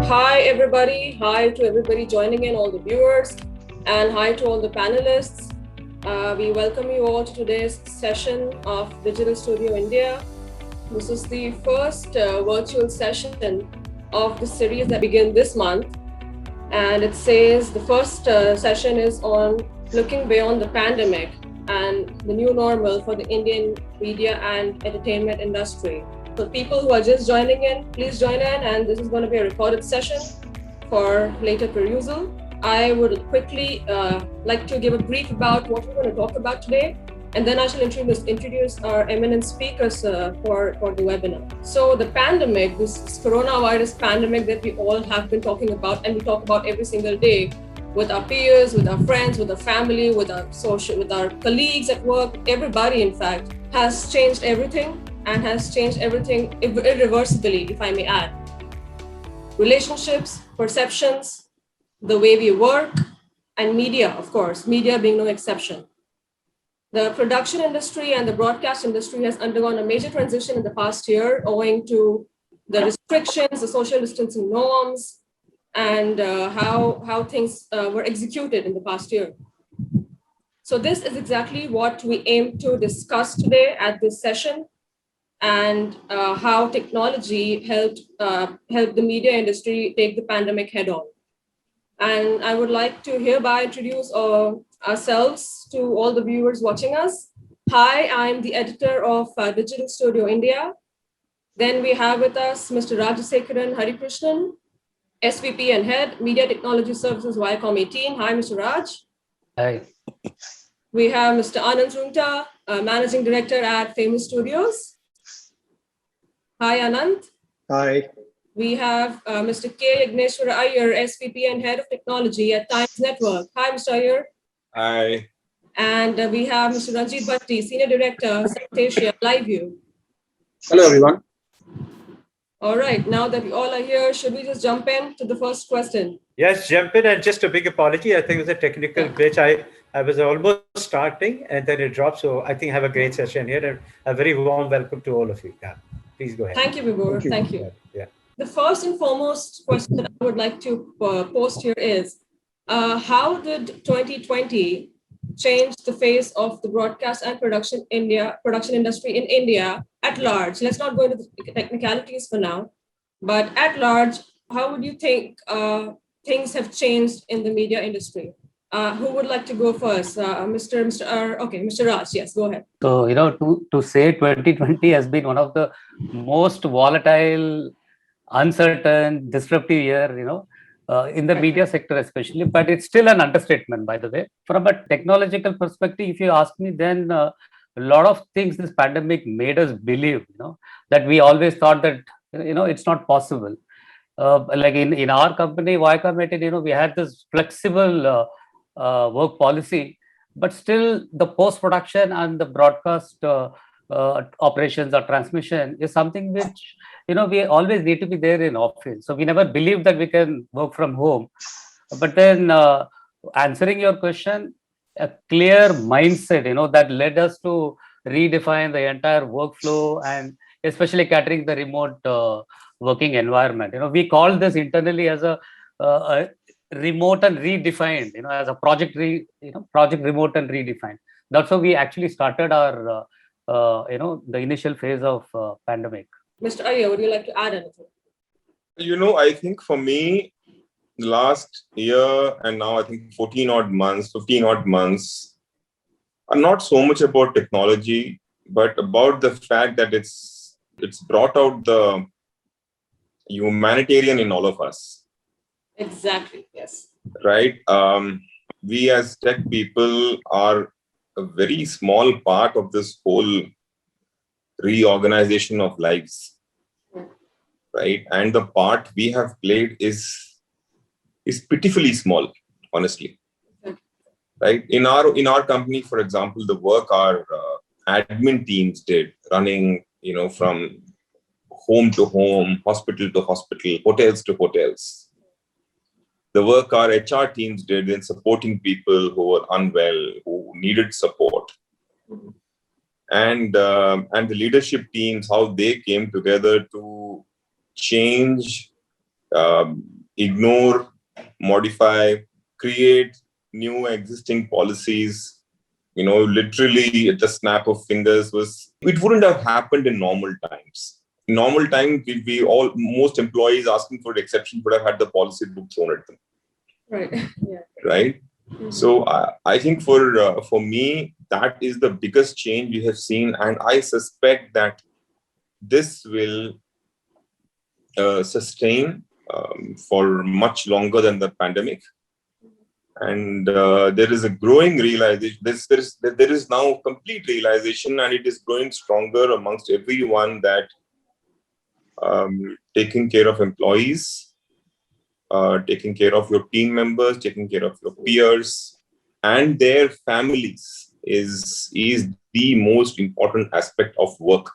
Hi, everybody. Hi to everybody joining in, all the viewers, and hi to all the panelists. We welcome you all to today's session of Digital Studio India. This is the first virtual session of the series that begin this month. And it says the first session is on looking beyond the pandemic and the new normal for the Indian media and entertainment industry. So people who are just joining in, please join in, and this is going to be a recorded session for later perusal. I would quickly like to give a brief about what we're going to talk about today, and then I shall introduce our eminent speakers for the webinar. So the pandemic, this coronavirus pandemic that we all have been talking about, and we talk about every single day with our peers, with our friends, with our family, with our colleagues at work, everybody in fact, has changed everything and has changed everything irreversibly, if I may add. Relationships, perceptions, the way we work, and media, of course, media being no exception. The production industry and the broadcast industry has undergone a major transition in the past year owing to the restrictions, the social distancing norms, and how things were executed in the past year. So this is exactly what we aim to discuss today at this session, and how technology helped the media industry take the pandemic head on. And I would like to hereby introduce ourselves to all the viewers watching us. Hi, I'm the editor of Digital Studio India. Then we have with us Mr. Rajasekaran Harikrishnan, SVP and Head, Media Technology Services, Viacom 18. Hi, Mr. Raj. Hi. We have Mr. Anand Runta, Managing Director at Famous Studios. Hi, Anand. Hi. We have Mr. K. Yagneshwara Iyer, SVP and Head of Technology at Times Network. Hi, Mr. Iyer. Hi. And we have Mr. Ranjit Bhatti, Senior Director, South Asia, LiveView. Hello, everyone. All right, now that we all are here, should we just jump in to the first question? Yes, jump in, and just a big apology. I think it was a technical glitch. I was almost starting and then it dropped. So I think I have a great session here, and a very warm welcome to all of you. Yeah, please go ahead. Thank you, Vibhor. Thank you. Yeah. The first and foremost question that I would like to post here is, how did 2020 change the face of the broadcast and production industry in India at large? Let's not go into the technicalities for now, but at large, how would you think things have changed in the media industry? Who would like to go first? Mr. Raj, yes, go ahead. So, to say 2020 has been one of the most volatile, uncertain, disruptive year, in the media sector especially, but it's still an understatement, by the way. From a technological perspective, if you ask me, then a lot of things this pandemic made us believe, that we always thought that, it's not possible. Like in our company, Viacom 18, we had this flexible work policy, but still the post-production and the broadcast operations or transmission is something which, we always need to be there in office. So we never believed that we can work from home. But then answering your question, a clear mindset, that led us to redefine the entire workflow and especially catering the remote working environment. We call this internally as a remote and redefined, as a project remote and redefined. That's how we actually started our the initial phase of pandemic. Mr. Iyer, would you like to add anything? I think for me, the last year and now I think 15 odd months are not so much about technology, but about the fact that it's brought out the humanitarian in all of us. Exactly, yes. Right? We as tech people are a very small part of this whole reorganization of lives. Right? And the part we have played is pitifully small, honestly. Right? In our company, for example, the work our admin teams did, running, from home to home, hospital to hospital, hotels to hotels. The work our HR teams did in supporting people who were unwell, who needed support. And the leadership teams, how they came together to change ignore, modify, create new existing policies, literally at the snap of fingers. It wouldn't have happened in normal times. In normal times, most employees asking for an exception would have had the policy book thrown at them. Right. Yeah. Right. Mm-hmm. So I think for me, that is the biggest change we have seen, and I suspect that this will sustain for much longer than the pandemic. And there is a growing realization. There is now complete realization, and it is growing stronger amongst everyone that taking care of employees, taking care of your team members, taking care of your peers and their families is the most important aspect of work,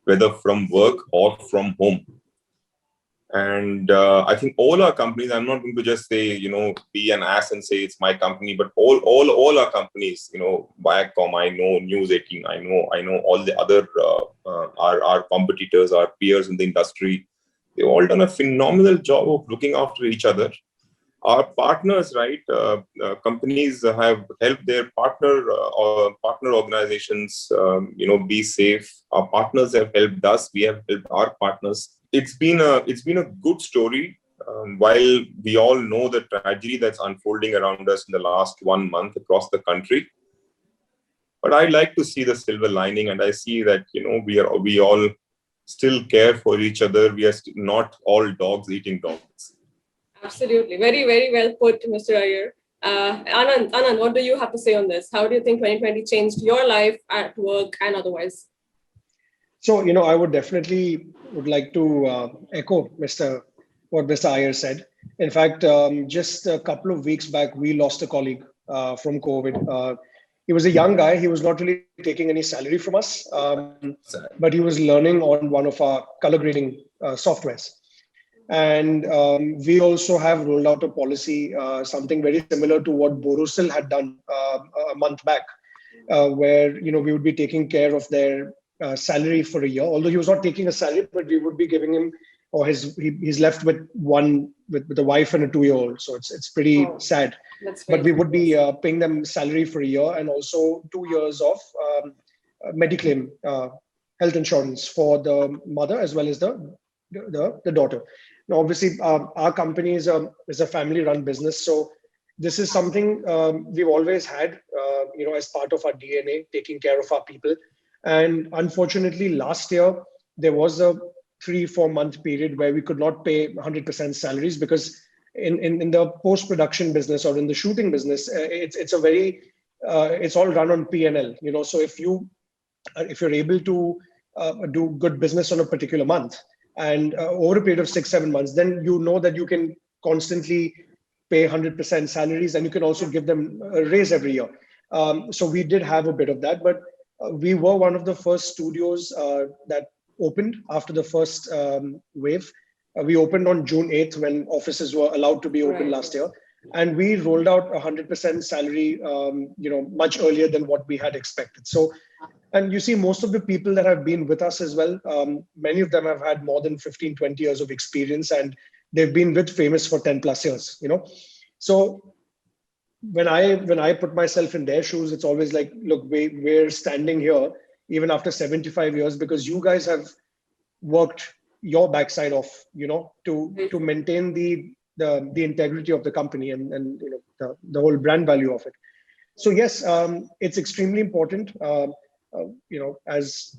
whether from work or from home. And I think all our companies, I'm not going to just say, be an ass and say it's my company, but all our companies, Viacom, I know, News 18, I know all the other, our competitors, our peers in the industry, they've all done a phenomenal job of looking after each other. Our partners, right? Companies have helped their partner organizations, be safe. Our partners have helped us. We have helped our partners. It's been a good story. While we all know the tragedy that's unfolding around us in the last 1 month across the country, but I like to see the silver lining, and I see that we all still care for each other. We are not all dogs eating dogs. Absolutely. Very, very well put, Mr. Iyer. Anand, what do you have to say on this? How do you think 2020 changed your life at work and otherwise? So, I would like to echo what Mr. Iyer said. In fact, just a couple of weeks back, we lost a colleague from COVID. He was a young guy. He was not really taking any salary from us, but he was learning on one of our color grading softwares. And we also have rolled out a policy, something very similar to what Borosil had done a month back, where we would be taking care of their salary for a year. Although he was not taking a salary, but we would be giving him, or he's left with a wife and a 2-year-old. So it's pretty sad. But we would be paying them salary for a year and also 2 years of Mediclaim health insurance for the mother as well as the daughter. Now, obviously, our company is a family-run business, so this is something we've always had, as part of our DNA, taking care of our people. And unfortunately, last year there was a 3-4 month period where we could not pay 100% salaries because in the post-production business or in the shooting business, it's all run on P&L. So if you're able to do good business on a particular month, and over a period of 6-7 months, then that you can constantly pay 100% salaries, and you can also give them a raise every year. So we did have a bit of that, but we were one of the first studios that opened after the first wave. We opened on June 8th when offices were allowed to be open last year. And we rolled out 100% salary, much earlier than what we had expected. So, and you see, most of the people that have been with us as well, many of them have had more than 15-20 years of experience, and they've been with Famous for 10 plus years, So when I put myself in their shoes, it's always like, look, we're standing here even after 75 years because you guys have worked your backside off, to maintain the integrity of the company and the whole brand value of it. So yes, it's extremely important. As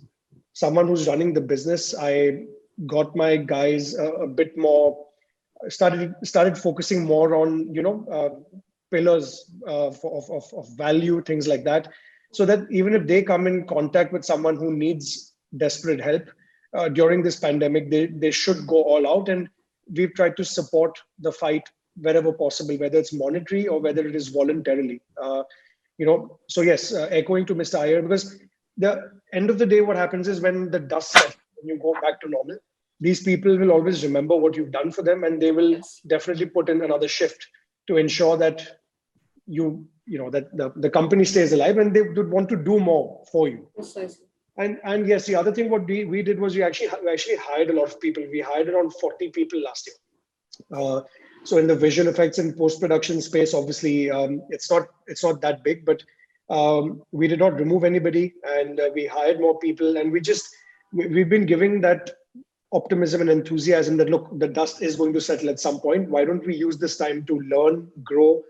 someone who's running the business, I got my guys a bit more, started focusing more on, pillars of value, things like that. So that even if they come in contact with someone who needs desperate help during this pandemic, they should go all out. And we've tried to support the fight wherever possible, whether it's monetary or whether it is voluntarily. So yes, echoing to Mr. Iyer, because the end of the day, what happens is when the dust settles, when you go back to normal, these people will always remember what you've done for them, and they will definitely put in another shift to ensure that that the company stays alive, and they would want to do more for you. Precisely. And yes, the other thing what we did was we actually hired a lot of people. We hired around 40 people last year. So in the visual effects and post-production space, obviously, it's not that big, but we did not remove anybody, and we hired more people, and we've been giving that optimism and enthusiasm that, look, the dust is going to settle at some point. Why don't we use this time to learn, grow?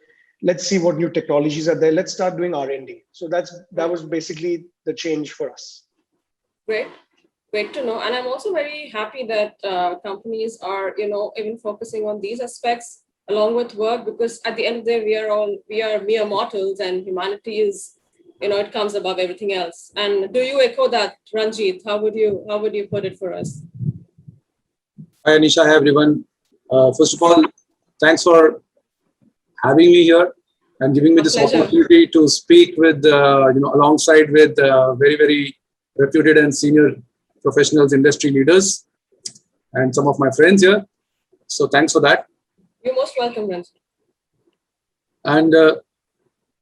Let's see what new technologies are there. Let's start doing R&D. So that was basically the change for us. Great to know. And I'm also very happy that companies are, even focusing on these aspects along with work, because at the end of the day, we are mere mortals, and humanity is, it comes above everything else. And do you echo that, Ranjit? How would you put it for us? Hi, Anisha. Hi, everyone. First of all, thanks for having me here and giving me this opportunity to speak with, alongside with very, very reputed and senior professionals, industry leaders, and some of my friends here. So thanks for that. You're most welcome, Ranjit. And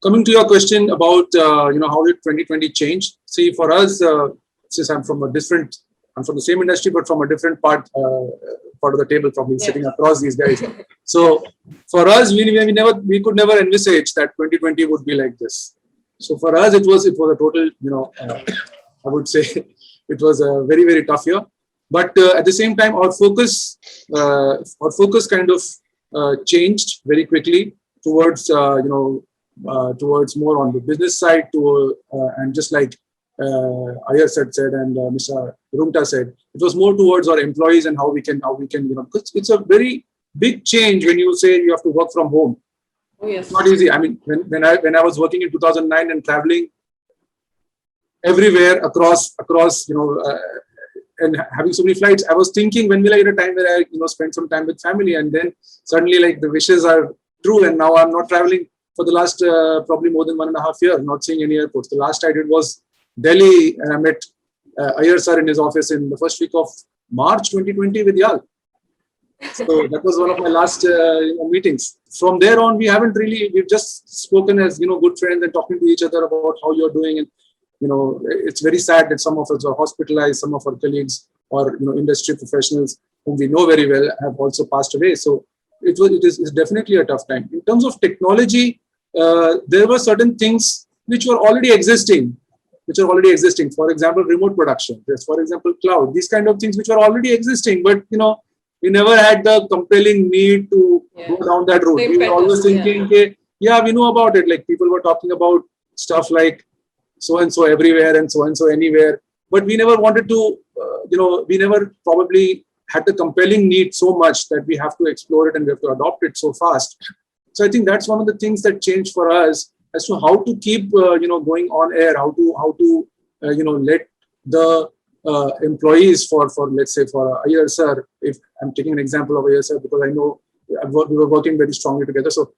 coming to your question about, how did 2020 change? See, for us, since I'm from the same industry, but from a different part of the table, from sitting across these guys. So for us, we could never envisage that 2020 would be like this. So for us, it was a total, I would say it was a very, very tough year. But at the same time, our focus kind of changed very quickly towards, towards more on the business side, and just like Iyer said and Mr. Rumta said, it was more towards our employees and how we can, because it's a very big change when you say you have to work from home. Oh, yes. It's not easy. I mean, when I was working in 2009 and traveling everywhere across, and having so many flights, I was thinking, when will I get a time where I, spend some time with family? And then suddenly, like, the wishes are true, and now I'm not traveling for the last probably more than 1.5 years, not seeing any airports. The last I did was Delhi, and I met Iyer sir in his office in the first week of March 2020 with Yal. So that was one of my last meetings. From there on, we've just spoken as, good friends and talking to each other about how you're doing. And, it's very sad that some of us are hospitalized, some of our colleagues or, industry professionals whom we know very well have also passed away. So it's definitely a tough time. In terms of technology, there were certain things which were already existing. For example, remote production. For example, cloud. These kind of things which were already existing, but we never had the compelling need to go down that road. We were always thinking, we know about it. Like, people were talking about stuff like so and so everywhere and so anywhere, but we never wanted to. We never probably had the compelling need so much that we have to explore it and we have to adopt it so fast. So I think that's one of the things that changed for us as to how to keep going on air, how to let the employees for let's say for Iyer sir, if I'm taking an example of Iyer sir, because I know we were working very strongly together. So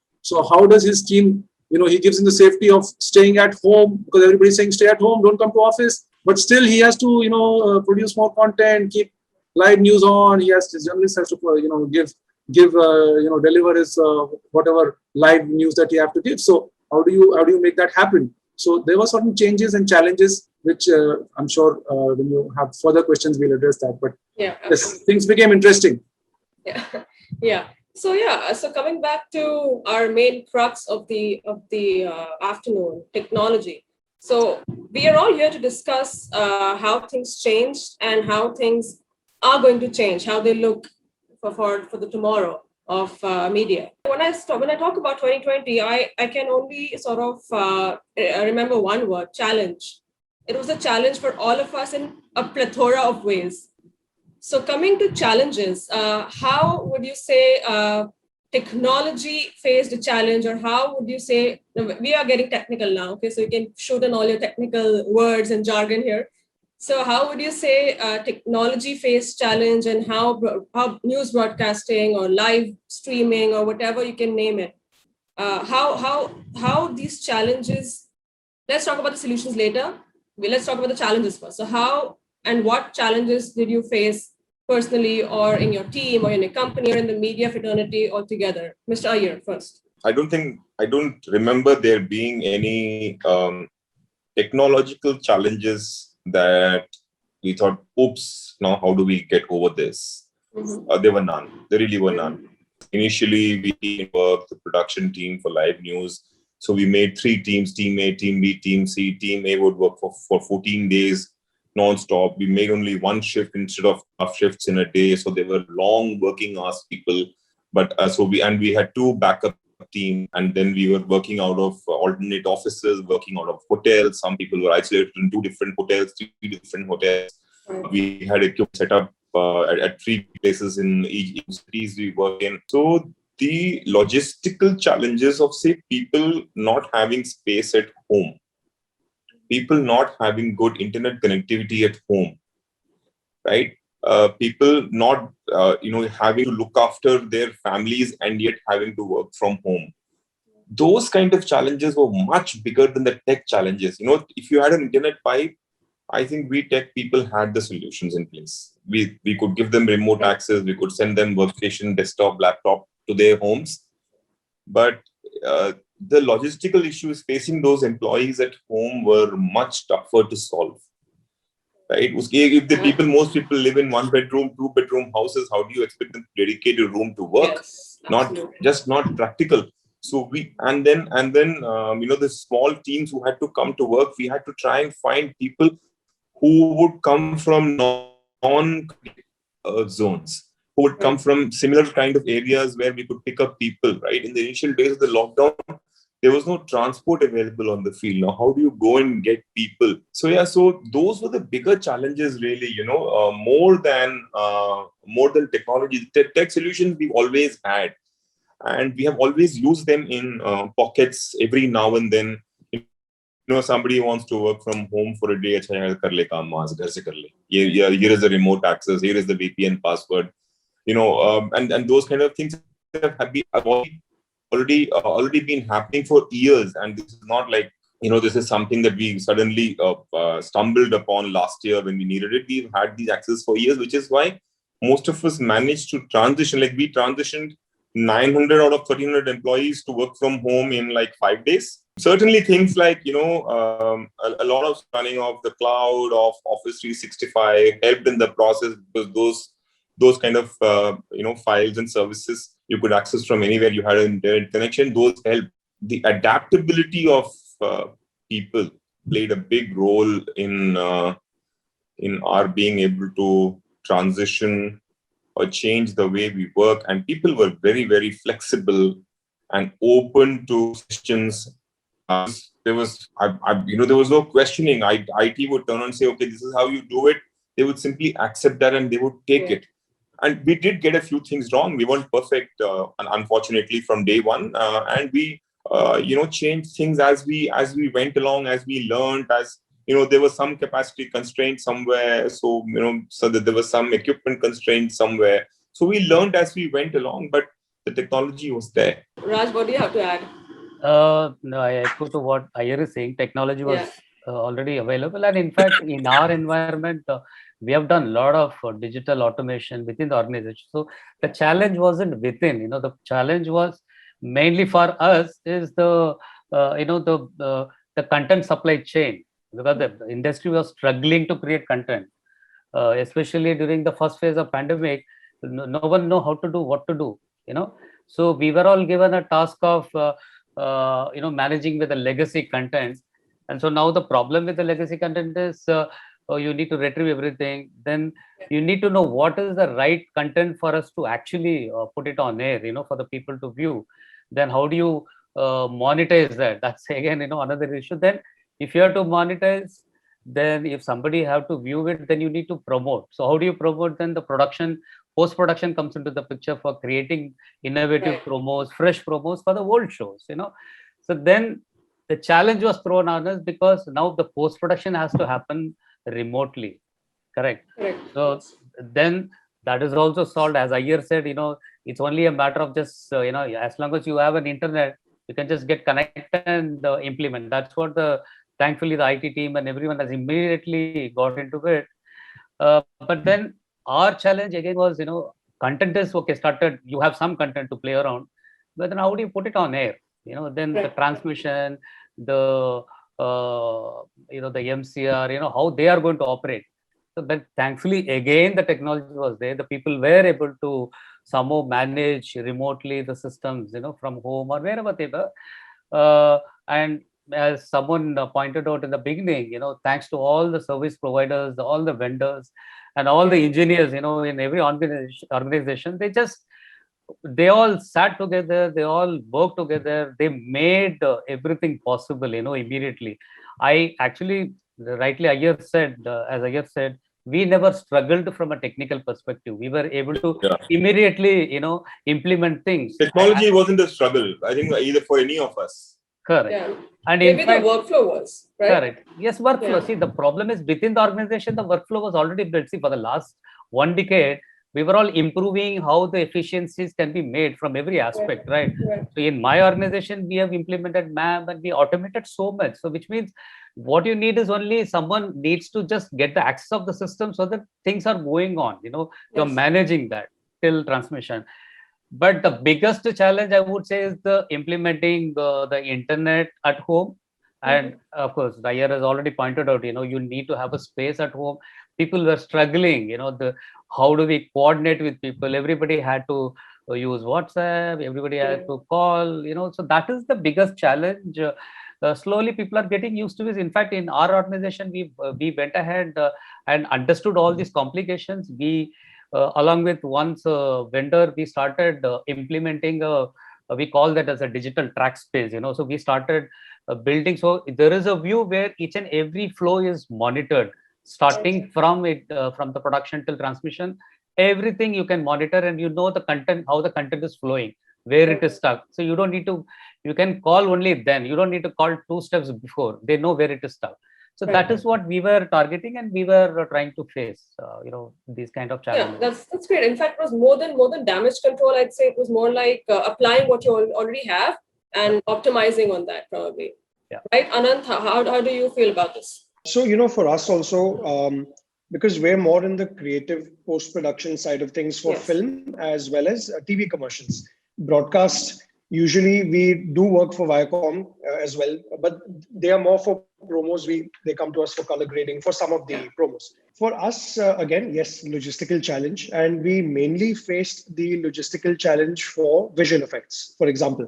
how does his team, he gives him the safety of staying at home, because everybody's saying stay at home, don't come to office, but still he has to produce more content, keep live news on. His journalist has to deliver his whatever live news that he have to give. So how do you make that happen? So there were certain changes and challenges, which I'm sure when you have further questions, we'll address that. But yes, things became interesting. Yeah. So coming back to our main crux of the afternoon, technology. So we are all here to discuss how things changed and how things are going to change, how they look for the tomorrow of media. When I talk about 2020, I can only sort of remember one word: challenge. It was a challenge for all of us in a plethora of ways. So coming to challenges, how would you say technology faced a challenge, or how would you say, we are getting technical now, okay, so you can shoot in all your technical words and jargon here. So how would you say technology faced challenge, and how news broadcasting or live streaming or whatever you can name it, how these challenges, let's talk about the solutions later. Let's talk about the challenges first. So how and what challenges did you face personally, or in your team, or in a company, or in the media fraternity altogether? Mr. Iyer first. I don't remember there being any technological challenges that we thought, oops, now how do we get over this? Mm-hmm. There were none. There really were none. initially we worked the production team for live news. So we made 3 teams, team A, team B, team C. Team A would work for 14 days non-stop. We made only 1 shift instead of 2 shifts in a day. So they were long working hours people. But we had 2 backup team, and then we were working out of alternate offices, working out of hotels. Some people were isolated in 2 different hotels, 3 different hotels. We had equipment set up at 3 places in each cities we work in. So the logistical challenges of, say, people not having space at home, people not having good internet connectivity at home, right? People not, having to look after their families and yet having to work from home. Those kind of challenges were much bigger than the tech challenges. If you had an internet pipe, I think we tech people had the solutions in place. We could give them remote access. We could send them workstation, desktop, laptop to their homes. But the logistical issues facing those employees at home were much tougher to solve. Right? If the people, most people live in 1-bedroom, 2-bedroom houses, how do you expect them to dedicate a room to work? Yes, not practical. So the small teams who had to come to work, we had to try and find people who would come from non zones, who would come from similar kind of areas where we could pick up people, right? In the initial days of the lockdown, there was no transport available on the field. Now, how do you go and get people? So those were the bigger challenges, really, more than technology. Tech solutions we've always had, and we have always used them in pockets every now and then. Somebody wants to work from home for a day. Here is the remote access. Here is the VPN password. And those kind of things have already been happening for years. And this is not like, this is something that we suddenly stumbled upon last year when we needed it. We've had these access for years, which is why most of us managed to transition. Like, we transitioned 900 out of 1,300 employees to work from home in like 5 days. Certainly things like, a lot of running off the cloud of Office 365 helped in the process, because those kind of, files and services you could access from anywhere you had an internet connection. Those helped. The adaptability of people played a big role in our being able to transition or change the way we work. And people were very, very flexible and open to questions. There was no questioning. IT would turn and say, okay, this is how you do it. They would simply accept that and they would take it. And we did get a few things wrong. We weren't perfect, unfortunately, from day one. And we, changed things as we went along, as we learned, there was some capacity constraint somewhere. So that there was some equipment constraint somewhere. So we learned as we went along, but the technology was there. Raj, what do you have to add? No, I echo to what Iyer is saying. Technology was already available. And in fact, in our environment, we have done a lot of digital automation within the organization. So the challenge wasn't within, the challenge was mainly for us is the content supply chain, because the industry was struggling to create content, especially during the first phase of pandemic. No one know how to do, what to do, So we were all given a task of, managing with the legacy content. And so now the problem with the legacy content is, you need to retrieve everything. Then you need to know what is the right content for us to actually put it on air, for the people to view. Then how do you monetize that? That's again, another issue. Then if you have to monetize, then if somebody have to view it, then you need to promote. So how do you promote? Then the post-production comes into the picture for creating innovative promos, fresh promos for the old shows, So then the challenge was thrown on us, because now the post-production has to happen remotely. Correct. So then that is also solved. As Iyer said, it's only a matter of just, as long as you have an internet, you can just get connected and implement. That's what thankfully the IT team and everyone has immediately got into it. But then our challenge again was, content is okay, started, you have some content to play around, but then how do you put it on air? Then the transmission, the MCR, how they are going to operate. So then thankfully again the technology was there. The people were able to somehow manage remotely the systems, from home or wherever they were. And as someone pointed out in the beginning, thanks to all the service providers, all the vendors, and all the engineers, in every organization, they all sat together, they all worked together, they made everything possible, immediately. I actually, rightly, as Ayyar said, we never struggled from a technical perspective. We were able to immediately, implement things. Technology wasn't a struggle, I think, either for any of us. Correct. Yeah. And Maybe in fact, the workflow was, right? Correct. Yes, workflow. Yeah. See, the problem is within the organization, the workflow was already built. See, for the last 1 decade, we were all improving how the efficiencies can be made from every aspect, right? So in my organization, we have implemented MAM and we automated so much. So which means what you need is only someone needs to just get the access of the system so that things are going on, you're managing that till transmission. But the biggest challenge I would say is the implementing the internet at home. And of course, Ayyar has already pointed out, you need to have a space at home. People were struggling, how do we coordinate with people? Everybody had to use WhatsApp, everybody had to call, so that is the biggest challenge. Slowly people are getting used to it. In fact, in our organization, we went ahead and understood all these complications. We along with one vendor, we started implementing we call that as a digital track space, so we started building. So there is a view where each and every flow is monitored, starting from the production till transmission. Everything you can monitor, and the content, how the content is flowing, where it is stuck. So you don't need to, you can call only then. You don't need to call 2 steps before. They know where it is stuck. So that is what we were targeting, and we were trying to face, these kind of challenges. Yeah, that's great. In fact, it was more than damage control. I'd say it was more like applying what you already have and optimizing on that, probably. Yeah. Right, Anant, how do you feel about this? So, for us also, because we're more in the creative post-production side of things for film as well as TV commercials. Broadcast, usually we do work for Viacom as well, but they are more for promos. They come to us for color grading for some of the promos. For us, again, yes, logistical challenge. And we mainly faced the logistical challenge for visual effects, for example,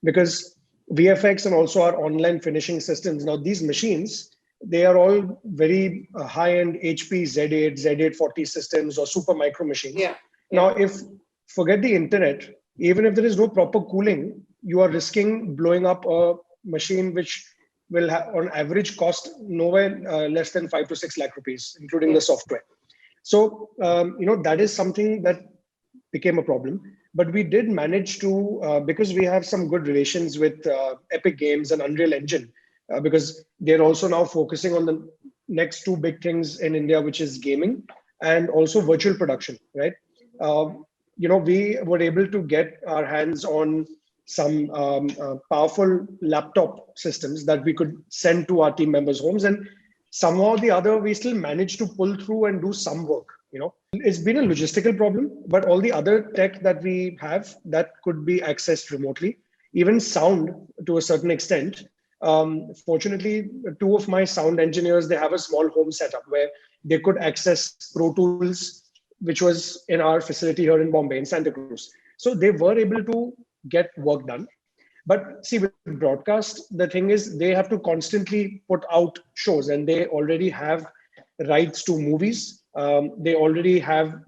because VFX and also our online finishing systems. Now, these machines, they are all very high-end HP Z8, Z840 systems or super micro machines. Now, forget the internet, even if there is no proper cooling, you are risking blowing up a machine which will have, on average, cost nowhere less than 5 to 6 lakh rupees, including the software. So, that is something that became a problem. But we did manage to, because we have some good relations with Epic Games and Unreal Engine, because they're also now focusing on the next 2 big things in India, which is gaming and also virtual production, right? We were able to get our hands on some powerful laptop systems that we could send to our team members' homes. And somehow or the other, we still managed to pull through and do some work. It's been a logistical problem, but all the other tech that we have that could be accessed remotely, even sound to a certain extent. Fortunately, 2 of my sound engineers, they have a small home setup where they could access Pro Tools, which was in our facility here in Bombay, in Santa Cruz. So they were able to get work done. But see, with broadcast, the thing is they have to constantly put out shows, and they already have rights to movies. They already have,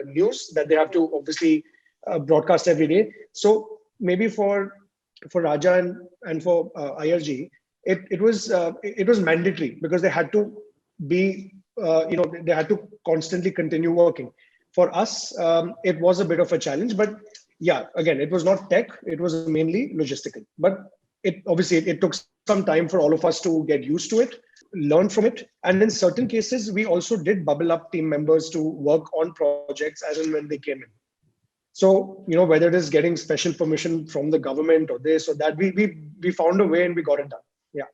news that they have to obviously broadcast every day. So maybe for Raja and for IRG, it was mandatory because they had to be, they had to constantly continue working. For us, it was a bit of a challenge, but yeah, again, it was not tech, it was mainly logistical. But it took some time for all of us to get used to it, learn from it. And in certain cases, we also did bubble up team members to work on projects as and when they came in. So, whether it is getting special permission from the government or this or that, we found a way and we got it done. Yeah.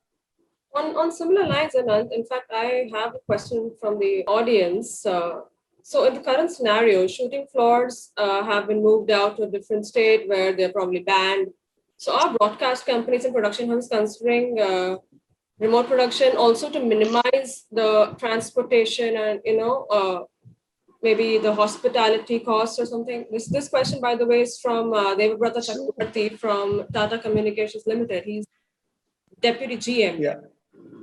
On similar lines, Anant, in fact, I have a question from the audience. So in the current scenario, shooting floors have been moved out to a different state where they're probably banned. So are broadcast companies and production houses considering remote production also to minimize the transportation and, maybe the hospitality cost or something? This question, by the way, is from Devabrata Chakrabarti from Tata Communications Limited. He's Deputy GM. Yeah.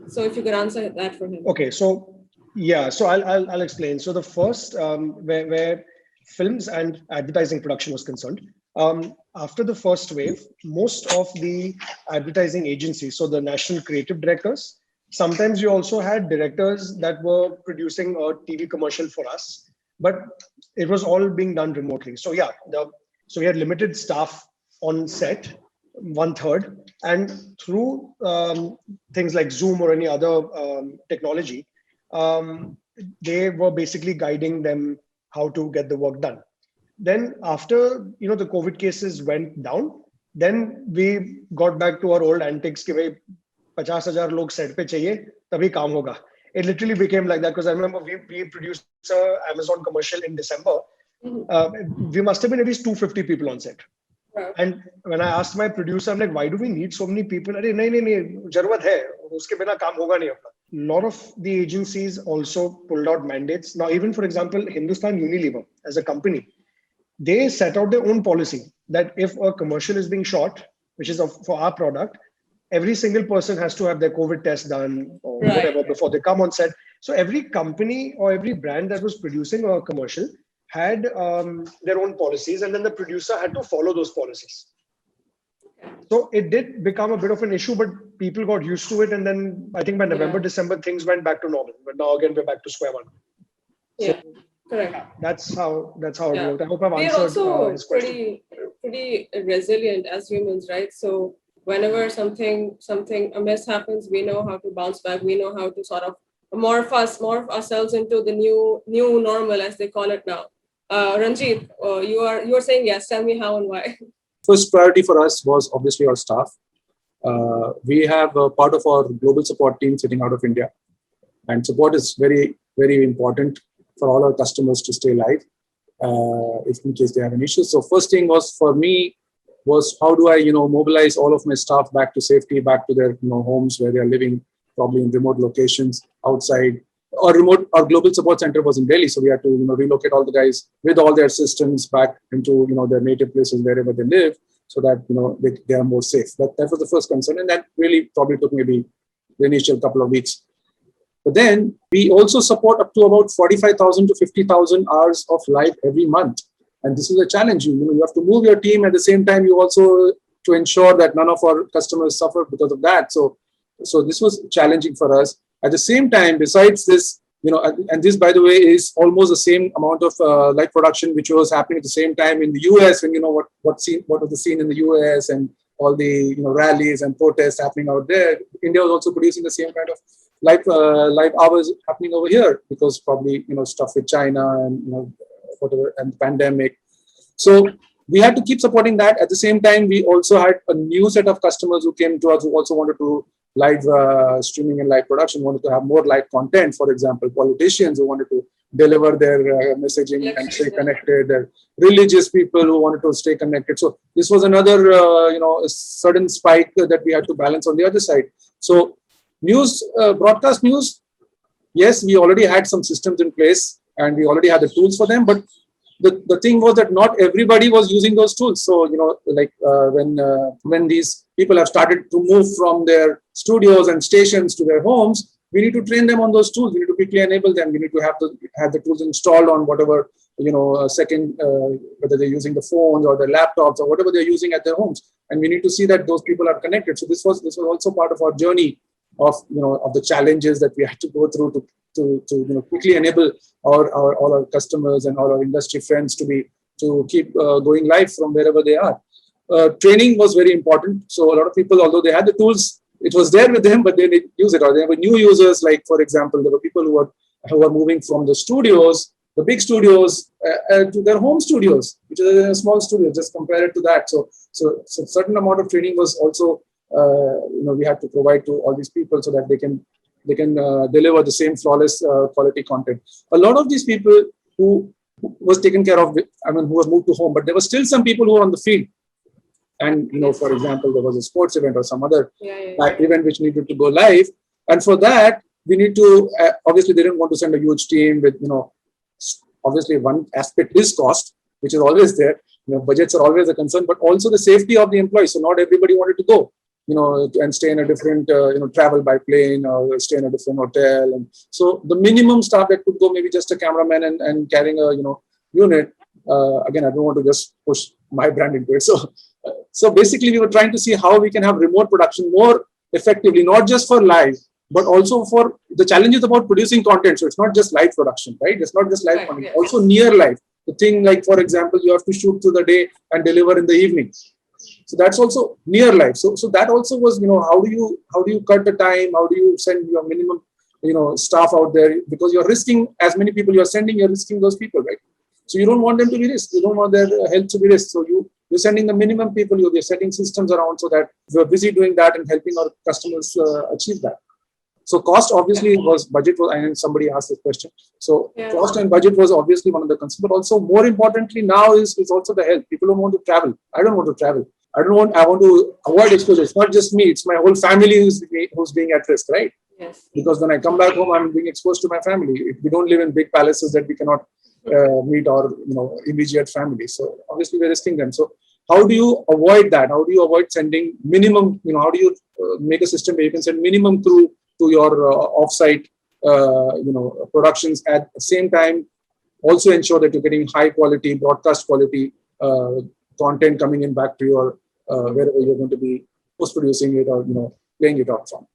So if you could answer that for him. Okay, so yeah, so I'll explain. So the first where films and advertising production was concerned, after the first wave, most of the advertising agencies, so the national creative directors, sometimes you also had directors that were producing a TV commercial for us, but it was all being done remotely. So yeah, so we had limited staff on set, 1/3, and through things like Zoom or any other technology, they were basically guiding them how to get the work done. Then after the COVID cases went down, then we got back to our old antics कि भाई 50,000 लोग set पे चाहिए तभी काम होगा. It literally became like that because I remember we produced an Amazon commercial in December. We must have been at least 250 people on set. Right. And when I asked my producer, I'm like, why do we need so many people? अरे नहीं जरूरत है, उसके बिना काम होगा नहीं अपना. A lot of the agencies also pulled out mandates. Now, even for example, Hindustan Unilever as a company, they set out their own policy that if a commercial is being shot, which is for our product, every single person has to have their COVID test done or whatever before they come on set. So every company or every brand that was producing a commercial had their own policies, and then the producer had to follow those policies. So it did become a bit of an issue, but people got used to it. And then I think by November, December, things went back to normal. But now again, we're back to square one. Yeah, so, correct. That's how it worked. I hope I've answered his question. Pretty resilient as humans, right? So whenever something amiss happens, we know how to bounce back. We know how to sort of morph ourselves into the new normal, as they call it now. Ranjit, you are saying yes. Tell me how and why. First priority for us was obviously our staff. We have a part of our global support team sitting out of India, and support is very, very important for all our customers to stay live if in case they have an issue. So first thing was for me was how do I mobilize all of my staff back to safety, back to their homes where they are living, probably in remote locations outside. Our global support center was in Delhi, so we had to relocate all the guys with all their systems back into their native places wherever they live, so that they are more safe. That was the first concern, and that really probably took maybe the initial couple of weeks. But then we also support up to about 45,000 to 50,000 hours of live every month, and this is a challenge. You have to move your team at the same time. You also to ensure that none of our customers suffer because of that. So this was challenging for us. At the same time, besides this, and this, by the way, is almost the same amount of live production which was happening at the same time in the US. When what was the scene in the US and all the rallies and protests happening out there, India was also producing the same kind of live hours happening over here because probably stuff with China and whatever and the pandemic. So we had to keep supporting that. At the same time, we also had a new set of customers who came to us who also wanted to live streaming and live production, wanted to have more live content. For example, politicians who wanted to deliver their messaging and stay connected, religious people who wanted to stay connected. So this was another a sudden spike that we had to balance on the other side. So news, broadcast news, yes, we already had some systems in place and we already had the tools for them, but the thing was that not everybody was using those tools. So, when these people have started to move from their studios and stations to their homes, we need to train them on those tools. We need to quickly enable them. We need to have the tools installed on whatever, whether they're using the phones or their laptops or whatever they're using at their homes. And we need to see that those people are connected. So this was also part of our journey of the challenges that we had to go through to quickly enable all our customers and all our industry friends to keep going live from wherever they are. Training was very important. So a lot of people, although they had the tools, it was there with them, but they didn't use it. Or there were new users, like for example, there were people who were moving from the studios, the big studios, to their home studios, which is a small studio. Just compare it to that. So certain amount of training was also we had to provide to all these people so that they can deliver the same flawless quality content. A lot of these people who was taken care of, who were moved to home, but there were still some people who were on the field. And, for example, there was a sports event or some other event which needed to go live. And for that, we need to, obviously, they didn't want to send a huge team with, obviously one aspect is cost, which is always there. Budgets are always a concern, but also the safety of the employees. So not everybody wanted to go, and stay in a different, travel by plane or stay in a different hotel. And so the minimum staff that could go, maybe just a cameraman and carrying a, unit. Again, I don't want to just push my brand into it. So basically we were trying to see how we can have remote production more effectively, not just for live, but also for the challenges about producing content. So it's not just live production, right? It's not just live content, also near live. The thing like, for example, you have to shoot through the day and deliver in the evening. So that's also near live. So that also was, how do you cut the time? How do you send your minimum, staff out there? Because you're risking as many people you're sending, you're risking those people, right? So you don't want them to be risked. You don't want their health to be risked. So you're sending the minimum people. You're setting systems around so that we're busy doing that and helping our customers achieve that. So cost obviously budget was, and somebody asked this question. So cost and budget was obviously one of the concerns, but also more importantly now is also the health. People don't want to travel. I don't want to travel. I want to avoid exposure. It's not just me, it's my whole family who's being at risk, right? Yes. Because when I come back home, I'm being exposed to my family. We don't live in big palaces that we cannot meet our immediate family. So obviously we're risking them. So how do you avoid that? How do you avoid sending minimum, how do you make a system where you can send minimum crew to your offsite, productions at the same time, also ensure that you're getting high quality, broadcast quality content coming in back to your wherever you're going to be post-producing it or playing it out from.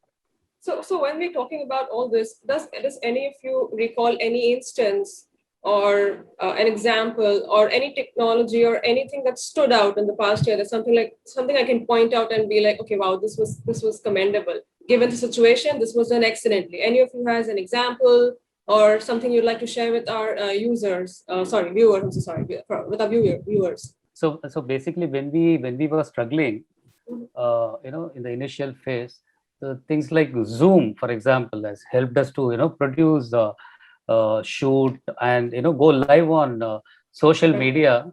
So when we're talking about all this, does any of you recall any instance or an example or any technology or anything that stood out in the past year? There's something I can point out and be like, okay, wow, this was commendable. Given the situation, this was done excellently. Any of you has an example or something you'd like to share with our viewers? With our viewers. So basically, when we were struggling, in the initial phase, things like Zoom, for example, has helped us to produce, shoot, and go live on social media.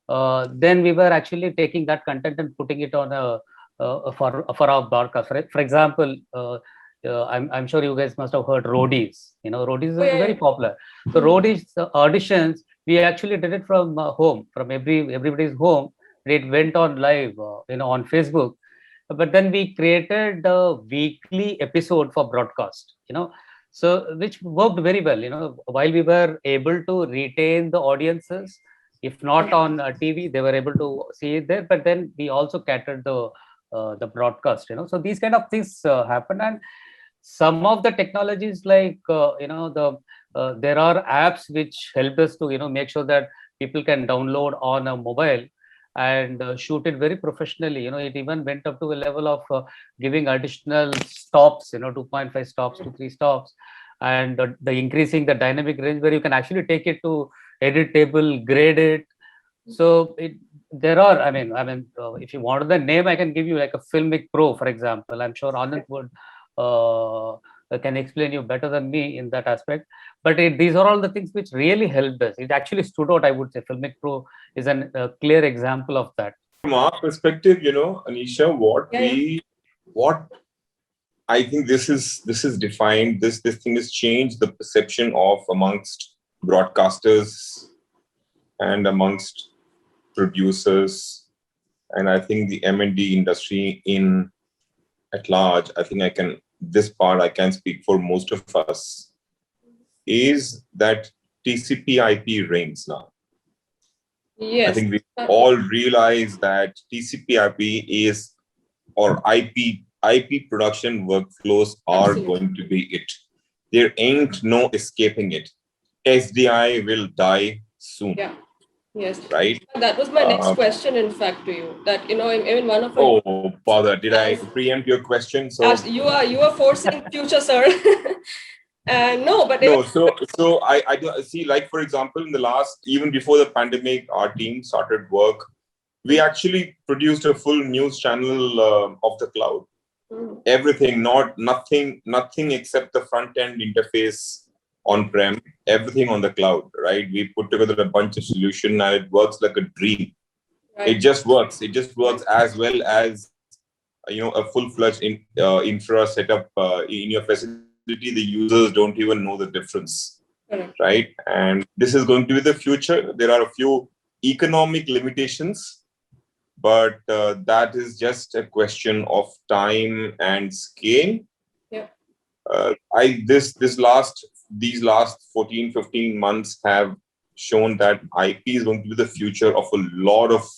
Then we were actually taking that content and putting it on for our broadcast. For example, I'm sure you guys must have heard Roadies. Roadies is very popular. So Roadies auditions, we actually did it from home, from everybody's home. It went on live, on Facebook. But then we created a weekly episode for broadcast, so which worked very well. While we were able to retain the audiences, if not on TV, they were able to see it there. But then we also catered the broadcast. So these kind of things happen, and some of the technologies like there are apps which help us to make sure that people can download on a mobile and shoot it very professionally. It even went up to a level of giving additional stops, 2.5 stops to 3 stops, and the increasing the dynamic range where you can actually take it to edit table, grade it. So there are, if you wanted the name, I can give you like a Filmic Pro, for example. I'm sure Anand would can explain you better than me in that aspect. But these are all the things which really helped us. It actually stood out, I would say. Filmic Pro is a clear example of that. From our perspective, Anisha, what I think this is defined, this thing has changed the perception of amongst broadcasters and amongst producers, and I think the M&D industry at large. I think I can speak for most of us, is that TCP/IP reigns now. Yes. I think we all realize that TCP/IP is, or IP production workflows are going to be it. There ain't no escaping it. SDI will die soon. Yeah. Yes. Right. That was my next question, in fact, to you. That even one of. Oh, father, did I preempt your question? So you are forcing future, sir. No, but no. So I do see. Like, for example, in the last, even before the pandemic, our team started work. We actually produced a full news channel of the cloud. Everything, nothing except the front end interface on-prem, everything on the cloud, right? We put together a bunch of solutions and it works like a dream. Right. It just works. It just works as well as, a full-fledged infra setup in your facility. The users don't even know the difference. right? And this is going to be the future. There are a few economic limitations, but that is just a question of time and scale. Yeah. These last 14, 15 months have shown that IP is going to be the future of a lot of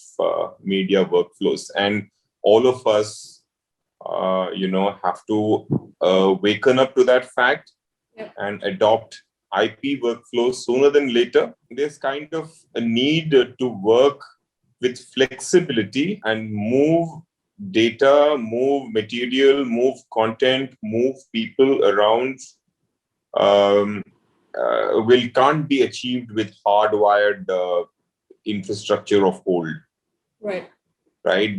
media workflows, and all of us, have to waken up to that fact and adopt IP workflows sooner than later. There's kind of a need to work with flexibility and move data, move material, move content, move people around. Can't be achieved with hardwired infrastructure of old. Right?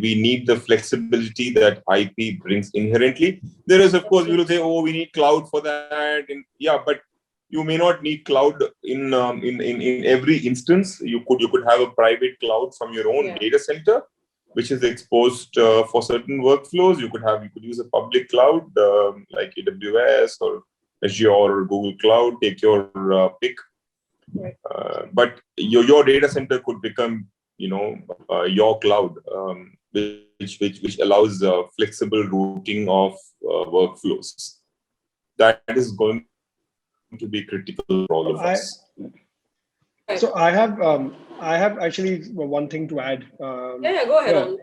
We need the flexibility that IP brings inherently. There is, of course, we will say, oh, we need cloud for that. And yeah, but you may not need cloud in every instance. You could have a private cloud from your own data center, which is exposed for certain workflows. You could use a public cloud like AWS or Azure or Google Cloud. Take your pick. But your data center could become, your cloud, which allows flexible routing of workflows. That is going to be critical for all of us. So I have actually one thing to add. Go ahead,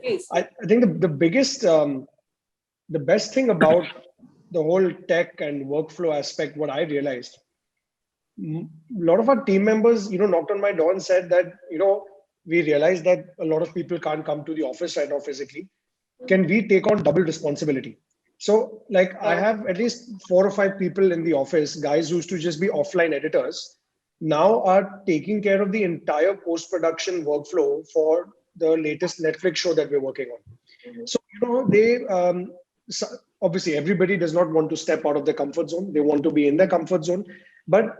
please. I think the biggest, the best thing about the whole tech and workflow aspect, what I realized, a lot of our team members, knocked on my door and said that, we realized that a lot of people can't come to the office right now physically. Can we take on double responsibility? So I have at least 4 or 5 people in the office, guys who used to just be offline editors, now are taking care of the entire post-production workflow for the latest Netflix show that we're working on. So, they, obviously everybody does not want to step out of their comfort zone. They want to be in their comfort zone. But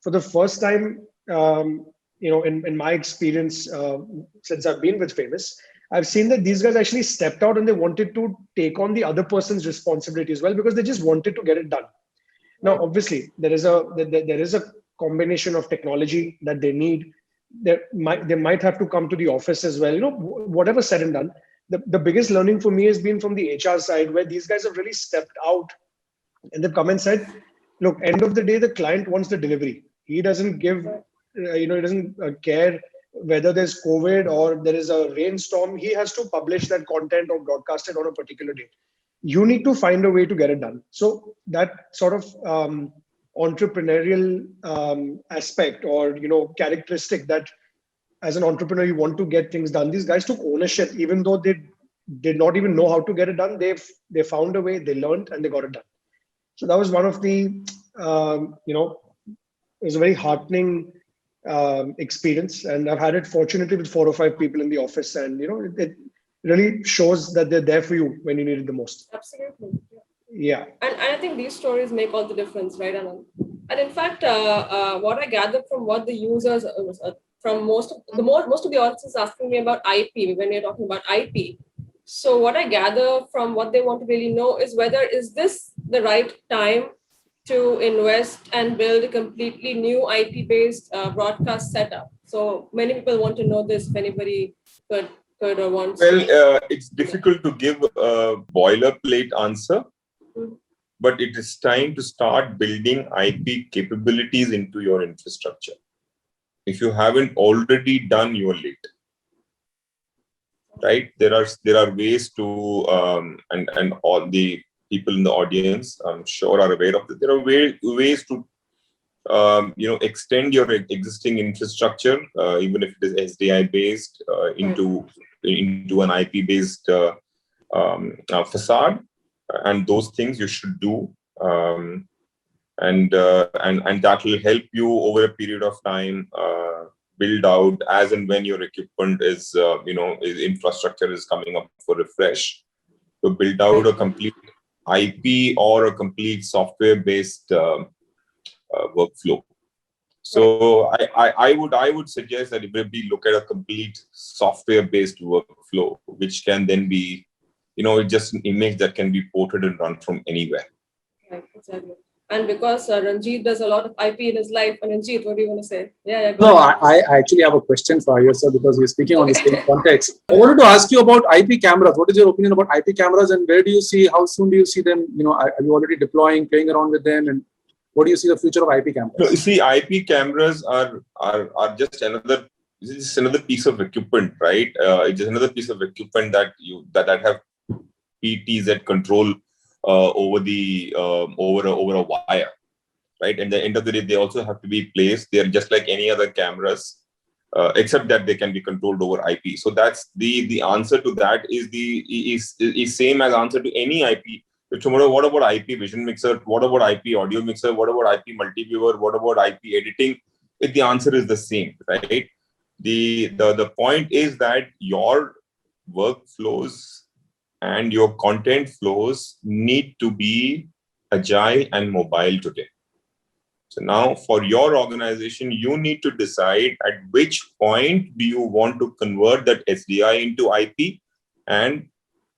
for the first time, in my experience, since I've been with Famous, I've seen that these guys actually stepped out and they wanted to take on the other person's responsibility as well, because they just wanted to get it done. Now, obviously, there is a combination of technology that they need. They might have to come to the office as well. Whatever said and done, the biggest learning for me has been from the HR side, where these guys have really stepped out and they've come and said, look, end of the day, the client wants the delivery. He doesn't give, he doesn't care whether there's COVID or there is a rainstorm. He has to publish that content or broadcast it on a particular date. You need to find a way to get it done. So that sort of entrepreneurial aspect or, characteristic that as an entrepreneur, you want to get things done. These guys took ownership, even though they did not even know how to get it done. They found a way, they learned, and they got it done. So that was one of the, it was a very heartening experience. And I've had it fortunately with 4 or 5 people in the office. And, it really shows that they're there for you when you need it the most. Absolutely. Yeah. And I think these stories make all the difference, right, Anand? And in fact, what I gathered from what the users, from most of the audience is asking me about IP when you're talking about IP. So what I gather from what they want to really know is whether is this the right time to invest and build a completely new IP-based broadcast setup. So many people want to know this. If anybody could or wants. Well, it's difficult to give a boilerplate answer, but it is time to start building IP capabilities into your infrastructure. If you haven't already done, you're late. Right? There are ways to, and all the people in the audience, I'm sure, are aware of that. There are ways to, extend your existing infrastructure, even if it is SDI based, into an IP based facade, and those things you should do, and that will help you over a period of time build out as and when your equipment is, infrastructure is coming up for refresh, to build out a complete IP or a complete software-based workflow. So I would suggest that everybody look at a complete software-based workflow, which can then be, just an image that can be ported and run from anywhere. Right, exactly. And because Ranjit does a lot of IP in his life, and Ranjit, what do you want to say? Yeah, No, go ahead. I actually have a question for you, sir, because we're speaking on the same context. I wanted to ask you about IP cameras. What is your opinion about IP cameras, and where do you see, how soon do you see them? Are you already deploying, playing around with them, and what do you see the future of IP cameras? So you see, IP cameras are just another piece of equipment, right? It's just another piece of equipment that have PTs that control over a wire, right? And at the end of the day, they also have to be placed. They are just like any other cameras, except that they can be controlled over IP. So that's the answer to that is same as answer to any IP. Tomorrow, what about IP vision mixer? What about IP audio mixer? What about IP multiviewer? What about IP editing? The answer is the same, right? The point is that your workflows and your content flows need to be agile and mobile today. So now for your organization, you need to decide at which point do you want to convert that SDI into IP, and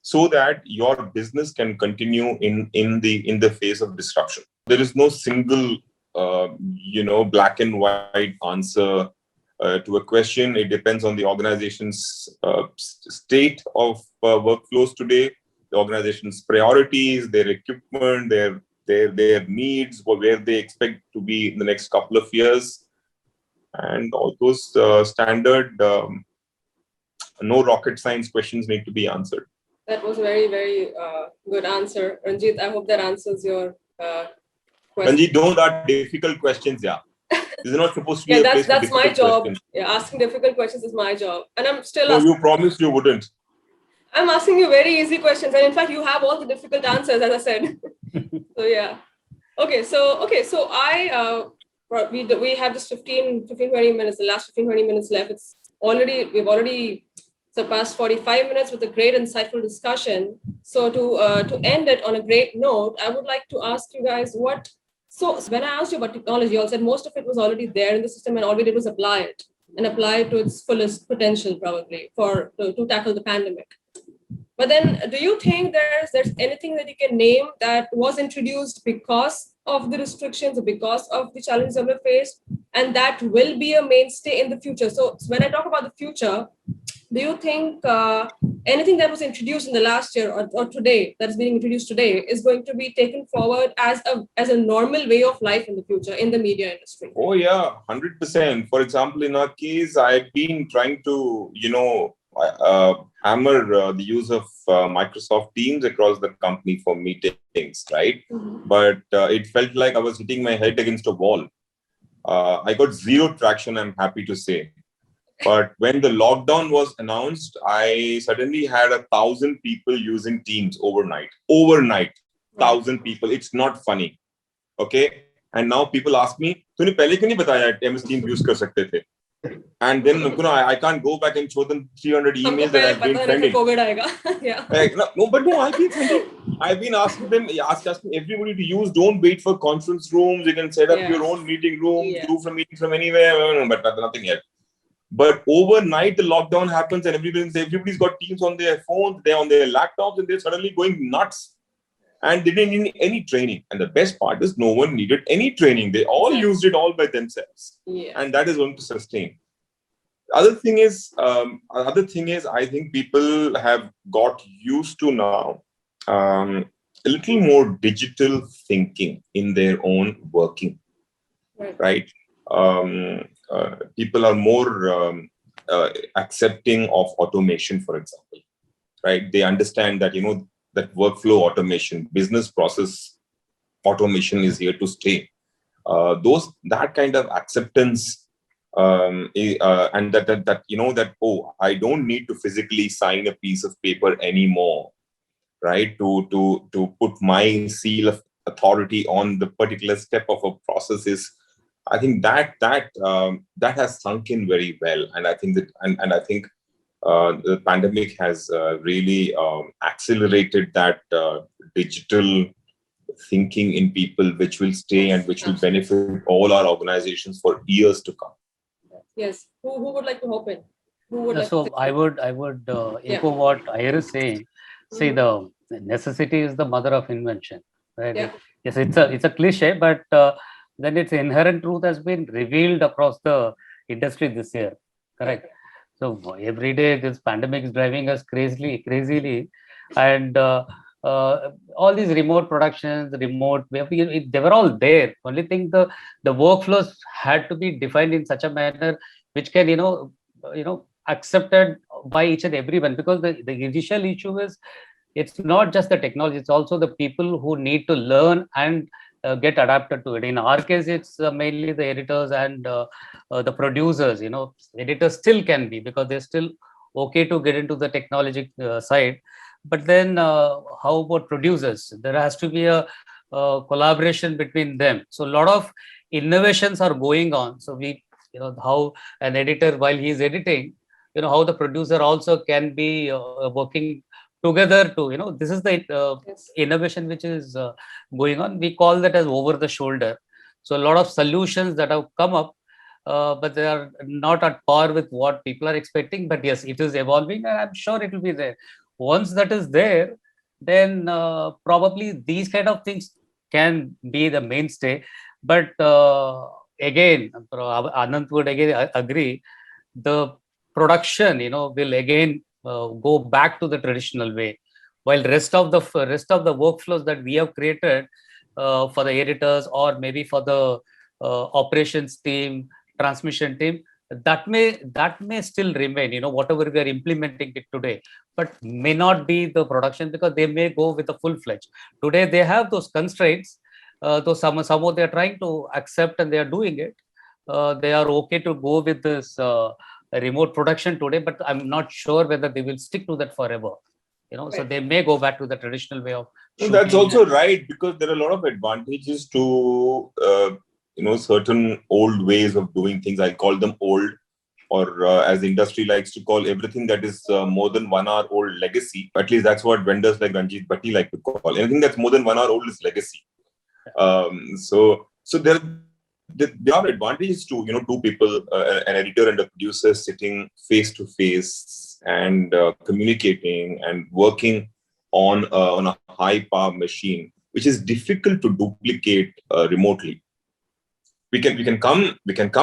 so that your business can continue in the face of disruption. There is no single black and white answer to a question. It depends on the organization's state of workflows today, the organization's priorities, their equipment, their needs, where they expect to be in the next couple of years, and all those standard no rocket science questions need to be answered. That was a very, very good answer, Ranjit. I hope that answers your question. Ranjit, don't ask difficult questions, yeah. This is not supposed to be a place for that's my difficult job. questions. Yeah, asking difficult questions is my job, and I'm still. So you promised you wouldn't. I'm asking you very easy questions, and in fact, you have all the difficult answers, as I said. So yeah. Okay, so we have just 15, 20 minutes, the last 15, 20 minutes left. We've already surpassed 45 minutes with a great insightful discussion. So to end it on a great note, I would like to ask you guys so when I asked you about technology, you all said most of it was already there in the system, and all we did was apply it to its fullest potential, probably to tackle the pandemic. But then, do you think there's anything that you can name that was introduced because of the restrictions or because of the challenges that we faced, and that will be a mainstay in the future? So when I talk about the future, do you think anything that was introduced in the last year or today, that is being introduced today, is going to be taken forward as a normal way of life in the future in the media industry? Oh yeah, 100%. For example, in our case, I've been trying to, hammer the use of Microsoft Teams across the company for meetings, right? Mm-hmm. But it felt like I was hitting my head against a wall. I got zero traction, I'm happy to say. But when the lockdown was announced, I suddenly had 1,000 people using Teams overnight. 1,000 people. It's not funny. Okay. And now people ask me, "Tune pehle kyun nahi bataya MS Teams use kar sakte the?" And then I can't go back and show them 300 emails that I've been sending. Yeah. I've been asking everybody to use. Don't wait for conference rooms. You can set up your own meeting room, do from meetings from anywhere, but nothing else. But overnight, the lockdown happens, and everybody's got Teams on their phones, they're on their laptops, and they're suddenly going nuts. And they didn't need any training. And the best part is, no one needed any training. They all used it all by themselves. Yeah. And that is going to sustain. Other thing is, I think people have got used to now a little more digital thinking in their own working, right? People are more accepting of automation, for example, right? They understand that, that workflow automation, business process automation is here to stay. That kind of acceptance, and that I don't need to physically sign a piece of paper anymore, right? To put my seal of authority on the particular step of a process is, I think that has sunk in very well, and I think that and I think the pandemic has really accelerated that digital thinking in people, which will stay and which will benefit all our organizations for years to come. Yes. Who would like to hop in? I would echo what Iyer is saying. See, the necessity is the mother of invention, right? Yeah. Yes, it's a cliche, but then its inherent truth has been revealed across the industry this year. Correct. So every day this pandemic is driving us crazily, and all these remote productions, they were all there. Only thing, the workflows had to be defined in such a manner which can accepted by each and everyone, because the initial issue is, it's not just the technology, it's also the people who need to learn and get adapted to it. In our case, it's mainly the editors and the producers. Editors still can be, because they're still okay to get into the technology side. But then how about producers? There has to be a collaboration between them. So a lot of innovations are going on. So how an editor, while he's editing, how the producer also can be working together to, this is the innovation which is going on. We call that as over the shoulder. So a lot of solutions that have come up, but they are not at par with what people are expecting. But yes, it is evolving, and I'm sure it will be there. Once that is there, then probably these kind of things can be the mainstay. But again, Anand would again agree, the production, will again go back to the traditional way, while rest of the workflows that we have created for the editors, or maybe for the operations team, transmission team, that may still remain, whatever we are implementing it today, but may not be the production, because they may go with the full-fledged. Today they have those constraints, though somehow they are trying to accept, and they are doing it. They are okay to go with this remote production today, but I'm not sure whether they will stick to that forever. Right. So they may go back to the traditional way of shooting. That's also right, because there are a lot of advantages to certain old ways of doing things. I call them old, or as the industry likes to call everything that is more than 1 hour old, legacy. At least that's what vendors like Ranjit Bhatti like to call anything that's more than 1 hour old is legacy. So there are advantages to two people, an editor and a producer, sitting face to face and communicating and working on a high power machine, which is difficult to duplicate remotely. We can come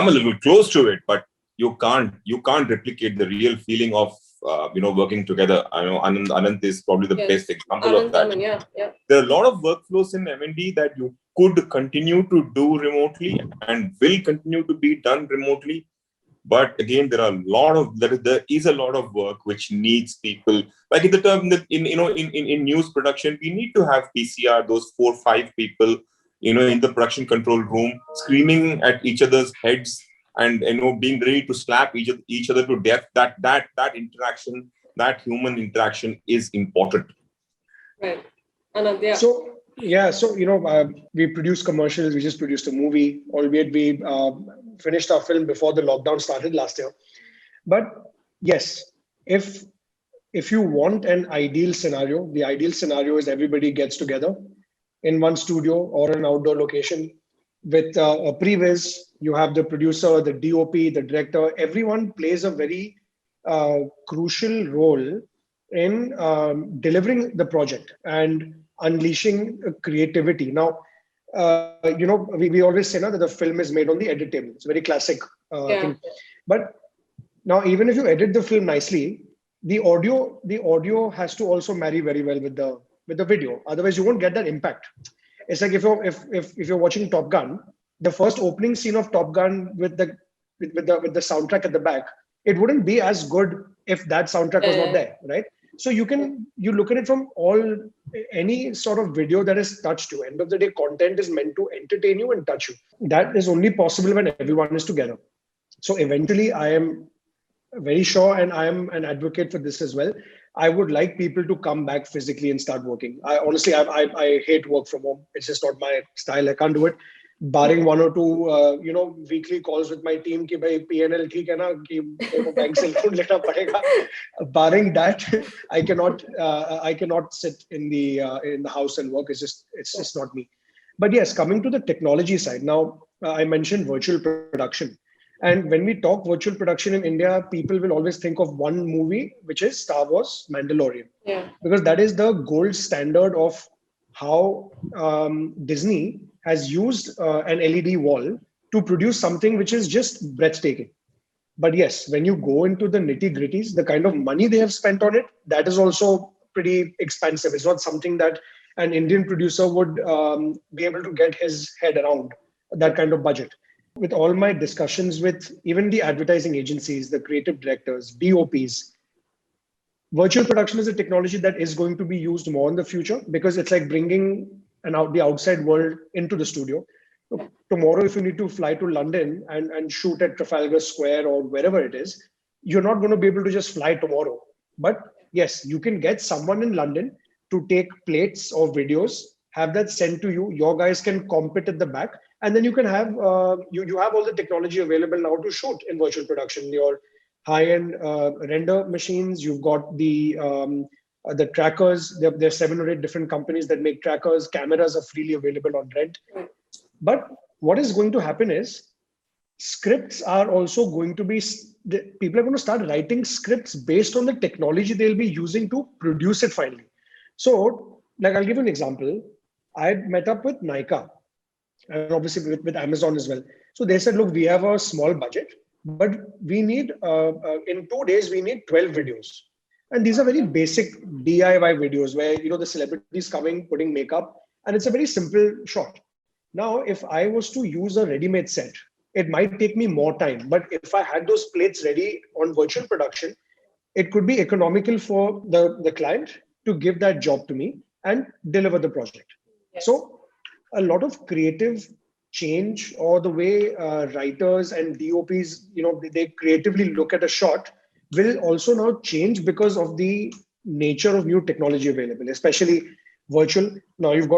a little close to it, but you can't replicate the real feeling of working together. I know Anand is probably the best example of that. Yeah. There are a lot of workflows in M&D that you could continue to do remotely and will continue to be done remotely. But again, there is a lot of work which needs people. Like in news production, we need to have PCR, those 4 or 5 people, in the production control room, screaming at each other's heads, and being ready to slap each other to death. That interaction, that human interaction, is important. Right. Anand, yeah. So we produce commercials. We just produced a movie, albeit we finished our film before the lockdown started last year. But yes, if you want an ideal scenario, the ideal scenario is everybody gets together in one studio or an outdoor location with a previs. You have the producer, the DOP, the director. Everyone plays a very crucial role in delivering the project and unleashing creativity. Now, we always say that the film is made on the edit table. It's a very classic thing. But now, even if you edit the film nicely, the audio has to also marry very well with the video. Otherwise, you won't get that impact. It's like if you're watching Top Gun, the first opening scene of Top Gun with the soundtrack at the back, it wouldn't be as good if that soundtrack was not there, right? So you look at it from any sort of video that is touched you. End of the day, content is meant to entertain you and touch you. That is only possible when everyone is together. So eventually, I am very sure, and I am an advocate for this as well, I would like people to come back physically and start working. I hate work from home. It's just not my style. I can't do it. Barring 1 or 2 weekly calls with my team कि भाई P&L ठीक है ना कि bank से loan लेना पड़ेगा. Barring that, I cannot sit in the house and work. It's just not me. But yes, coming to the technology side now, I mentioned virtual production, and when we talk virtual production in India, people will always think of one movie, which is Star Wars Mandalorian, because that is the gold standard of how Disney has used an LED wall to produce something which is just breathtaking. But yes, when you go into the nitty gritties, the kind of money they have spent on it, that is also pretty expensive. It's not something that an Indian producer would be able to get his head around, that kind of budget. With all my discussions with even the advertising agencies, the creative directors, DOPs, virtual production is a technology that is going to be used more in the future, because it's like bringing the outside world into the studio. Tomorrow, if you need to fly to London and shoot at Trafalgar Square or wherever it is, you're not going to be able to just fly tomorrow. But yes, you can get someone in London to take plates or videos, have that sent to you. Your guys can comp it at the back, and then you can have you have all the technology available now to shoot in virtual production. Your high-end render machines. You've got the trackers. There are 7 or 8 different companies that make trackers. Cameras are freely available on rent. But what is going to happen is scripts are also going to be, people are going to start writing scripts based on the technology they'll be using to produce it finally. So, like, I'll give you an example. I met up with Nykaa, and obviously with Amazon as well. So they said, look, we have a small budget, but we need, in 2 days, we need 12 videos. And these are very basic DIY videos where, the celebrities coming, putting makeup, and it's a very simple shot. Now, if I was to use a ready-made set, it might take me more time. But if I had those plates ready on virtual production, it could be economical for the client to give that job to me and deliver the project. Yes. So a lot of creative change, or the way writers and DOPs, they creatively look at a shot, will also now change because of the nature of new technology available, especially virtual. Now you've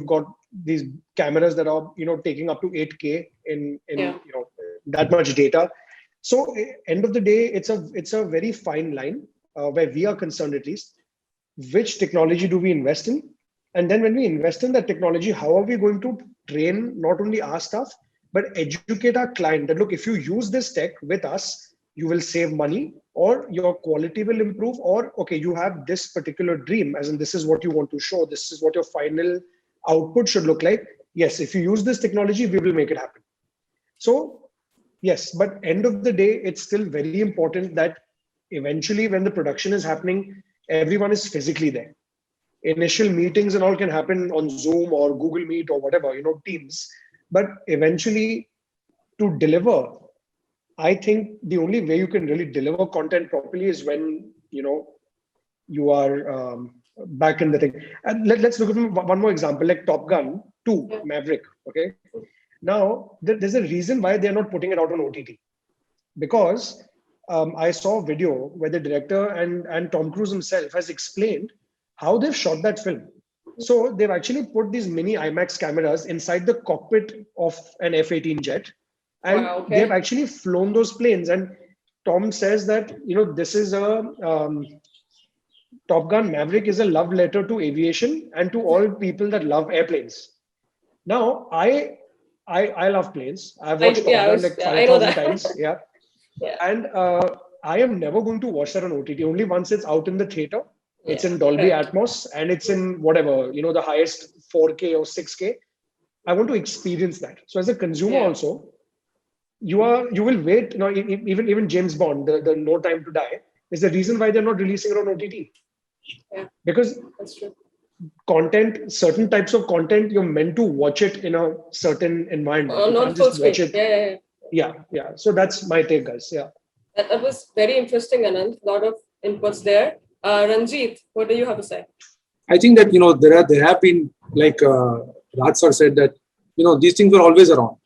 got these cameras that are taking up to 8K in that much data. So end of the day, it's a very fine line where we are concerned, at least. Which technology do we invest in? And then when we invest in that technology, how are we going to train not only our staff, but educate our client that, look, if you use this tech with us, you will save money, or your quality will improve, or, okay, you have this particular dream, as in this is what you want to show, this is what your final output should look like. Yes, if you use this technology, we will make it happen. So yes, but end of the day, it's still very important that eventually when the production is happening, everyone is physically there. Initial meetings and all can happen on Zoom or Google Meet or whatever, Teams. But eventually, to deliver, I think the only way you can really deliver content properly is when, you are back in the thing. And let's look at one more example, like Top Gun 2, Maverick, okay? Now, there's a reason why they're not putting it out on OTT. Because I saw a video where the director and Tom Cruise himself has explained how they've shot that film. So they've actually put these mini IMAX cameras inside the cockpit of an F-18 jet. And they've actually flown those planes. And Tom says that, this is Top Gun Maverick is a love letter to aviation and to all people that love airplanes. Now, I love planes. I've watched Top Gun like 5,000 times. Yeah. And I am never going to watch that on OTT. Only once it's out in the theater. It's in Dolby Atmos, and it's in whatever, the highest 4K or 6K. I want to experience that. So as a consumer also, you will wait. Even James Bond, the No Time to Die, is the reason why they're not releasing it on OTT. Yeah. Because that's true. Content, certain types of content, you're meant to watch it in a certain environment. You can't just watch it. Yeah. So that's my take, guys. Yeah. That was very interesting, Anand. A lot of inputs there. Ranjit, what do you have to say? I think that, there have been, like Raj sir said, that, these things were always around,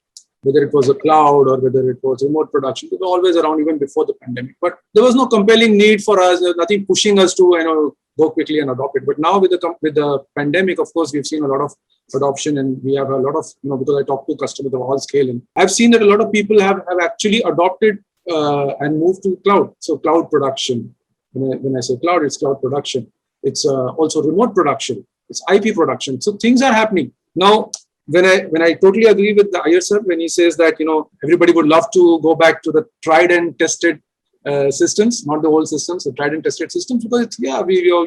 whether it was a cloud or whether it was remote production, they were always around even before the pandemic. But there was no compelling need for us, there was nothing pushing us to, go quickly and adopt it. But now with the pandemic, of course, we've seen a lot of adoption, and we have a lot of, because I talk to customers of all scale, and I've seen that a lot of people have actually adopted and moved to cloud. So cloud production. When I say cloud, it's cloud production. It's also remote production. It's IP production. So things are happening. Now, when I totally agree with the Iyer sir, when he says that, everybody would love to go back to the tried and tested systems, not the old systems, the tried and tested systems, because we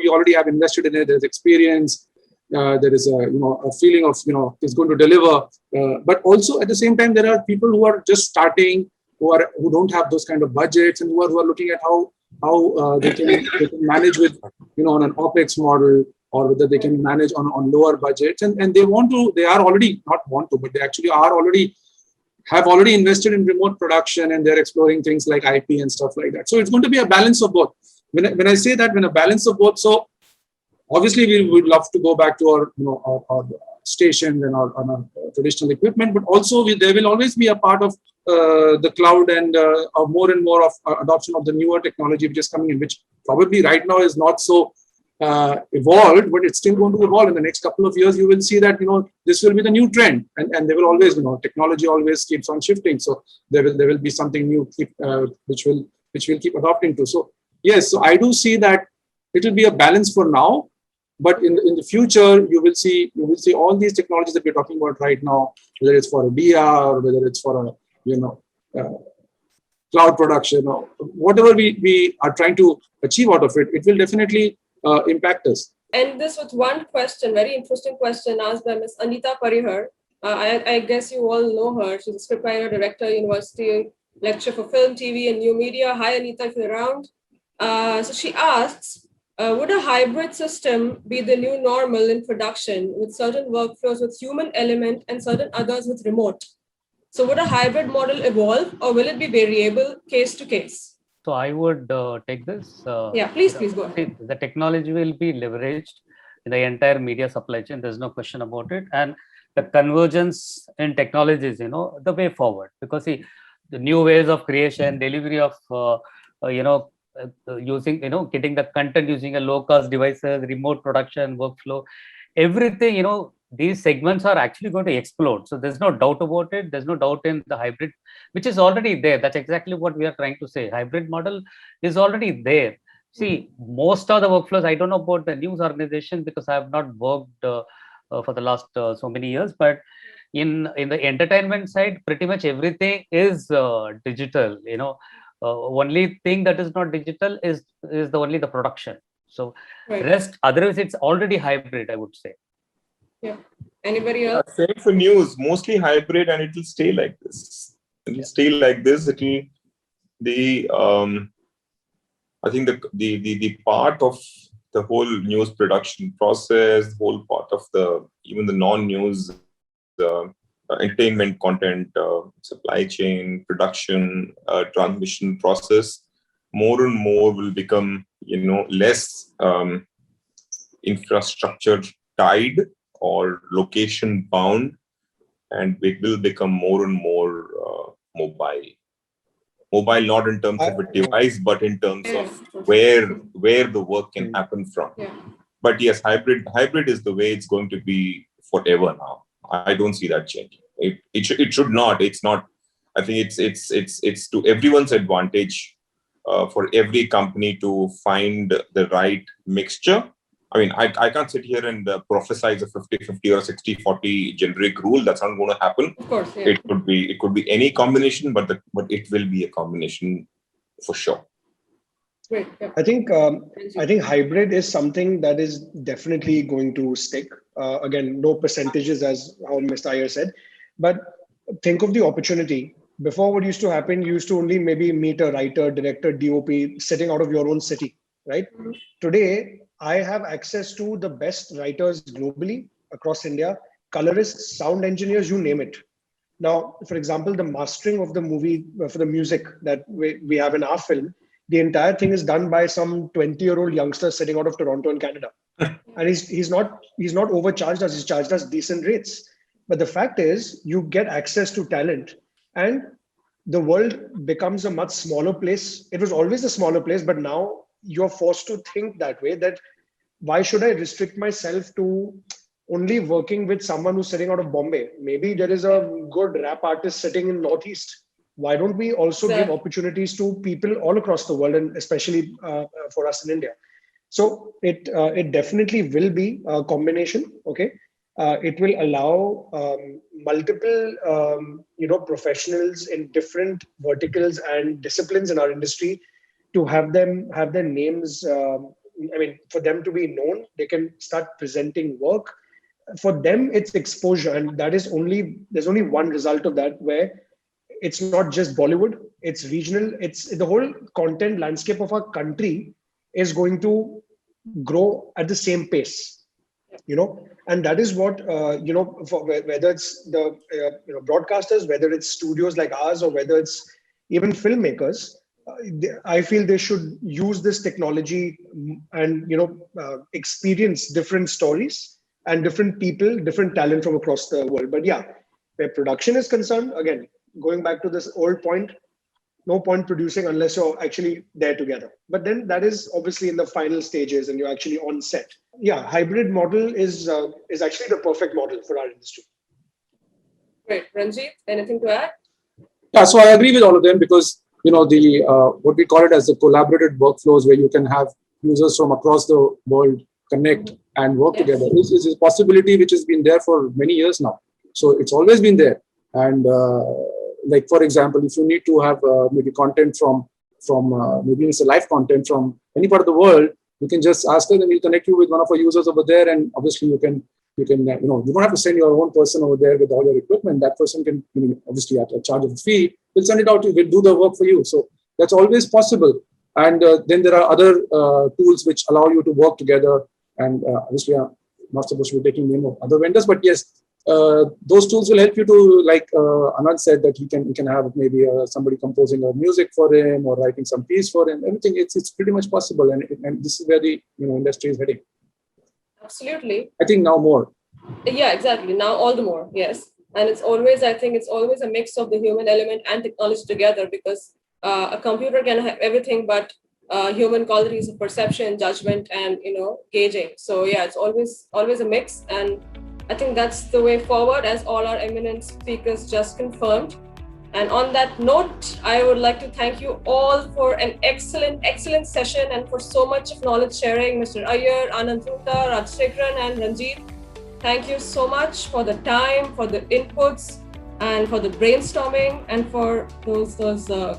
already have invested in it. There's experience. there is a feeling of it's going to deliver. But also at the same time, there are people who are just starting, who don't have those kind of budgets, and who are looking at how they can manage with on an OPEX model, or whether they can manage on lower budgets, and they are already not want to, but they actually have already invested in remote production, and they're exploring things like IP and stuff like that. So it's going to be a balance of both. When I say that, when a balance of both, so obviously we would love to go back to our stations and our traditional equipment, but also there will always be a part of the cloud and more and more of adoption of the newer technology which is coming in, which probably right now is not so evolved, but it's still going to evolve. In the next couple of years, you will see that this will be the new trend, and there will always technology always keeps on shifting. So there will be something new which we'll keep adopting to. So yes, so I do see that it will be a balance for now, but in the future you will see all these technologies that we're talking about right now, whether it's for a DR or whether it's for a cloud production or whatever we are trying to achieve out of it, it will definitely impact us. And this with one question, very interesting question asked by Ms. Anita Parihar. I guess you all know her. She's a scriptwriter, director, university lecturer for film, TV, and new media. Hi, Anita, if you're around. So she asks, would a hybrid system be the new normal in production, with certain workflows with human element and certain others with remote? So would a hybrid model evolve, or will it be variable case to case? So I would take this. Yeah, please go ahead. The technology will be leveraged in the entire media supply chain. There's no question about it. And the convergence in technologies, the way forward. Because the new ways of creation, delivery of, using, getting the content using a low-cost devices, remote production, workflow, everything, these segments are actually going to explode. So there's no doubt about it. There's no doubt in the hybrid, which is already there. That's exactly what we are trying to say. Hybrid model is already there. See, most of the workflows, I don't know about the news organization because I have not worked for the last so many years, but in the entertainment side, pretty much everything is digital. Only thing that is not digital is only the production. So rest, otherwise it's already hybrid, I would say. Yeah. Anybody else? Same for news, mostly hybrid, and it will stay like this. It will stay like this. It will I think the part of the whole news production process, the whole part of even the non-news entertainment content, supply chain, production, transmission process, more and more will become less infrastructure tied or location bound, and it will become more and more mobile. Mobile, not in terms of a device, but in terms of where the work can happen from. Yeah. But yes, hybrid is the way it's going to be forever now. I don't see that changing. It should not. It's not. I think it's to everyone's advantage for every company to find the right mixture. I mean, I can't sit here and prophesize a 50-50 or 60-40 generic rule. That's not going to happen. Of course, yeah. It could be any combination, but it will be a combination for sure. Great. Yeah. I think hybrid is something that is definitely going to stick. Again, no percentages as how Mr. Iyer said, but think of the opportunity. Before, what used to happen, you used to only maybe meet a writer, director, DOP sitting out of your own city, right? Mm-hmm. Today, I have access to the best writers globally across India, colorists, sound engineers, you name it. Now, for example, the mastering of the movie for the music that we have in our film, the entire thing is done by some 20-year-old youngster sitting out of Toronto in Canada. And he's not overcharged us, he's charged us decent rates. But the fact is, you get access to talent and the world becomes a much smaller place. It was always a smaller place, but now you're forced to think that way, that why should I restrict myself to only working with someone who's sitting out of Bombay? Maybe there is a good rap artist sitting in Northeast. Why don't we also give opportunities to people all across the world, and especially for us in India? So it definitely will be a combination. Okay, it will allow multiple professionals in different verticals and disciplines in our industry to have their names. For them to be known, they can start presenting work. for them, it's exposure. And there's only one result of that, where it's not just Bollywood, it's regional, it's the whole content landscape of our country is going to grow at the same pace, and that is what, for whether it's the broadcasters, whether it's studios like ours, or whether it's even filmmakers, I feel they should use this technology and, experience different stories and different people, different talent from across the world. But yeah, where production is concerned, again, going back to this old point, no point producing unless you're actually there together. But then that is obviously in the final stages and you're actually on set. Yeah, hybrid model is actually the perfect model for our industry. Great. Ranjit, anything to add? Yeah, so I agree with all of them, because the what we call it as the collaborative workflows, where you can have users from across the world connect and work together. This is a possibility which has been there for many years now. So it's always been there. And like, for example, if you need to have maybe content from maybe it's a live content from any part of the world, you can just ask us and we'll connect you with one of our users over there. And obviously you don't have to send your own person over there with all your equipment. That person can, obviously at a charge of a fee, we'll send it out to you, we'll do the work for you. So that's always possible. And then there are other tools which allow you to work together. And obviously I'm not supposed to be taking name of other vendors, but yes, those tools will help you to, like Anand said, that he can have maybe somebody composing a music for him or writing some piece for him. Everything, it's pretty much possible, and this is where the industry is heading. Absolutely. I think now more. Yeah, exactly. Now all the more, yes. And I think it's always a mix of the human element and technology together, because a computer can have everything, but human qualities of perception, judgment, and gauging. So yeah, it's always a mix, and I think that's the way forward, as all our eminent speakers just confirmed. And on that note, I would like to thank you all for an excellent session and for so much of knowledge sharing, Mr. Iyer, Anand Thuta, Rajshekharan, and Ranjit. Thank you so much for the time, for the inputs, and for the brainstorming, and for those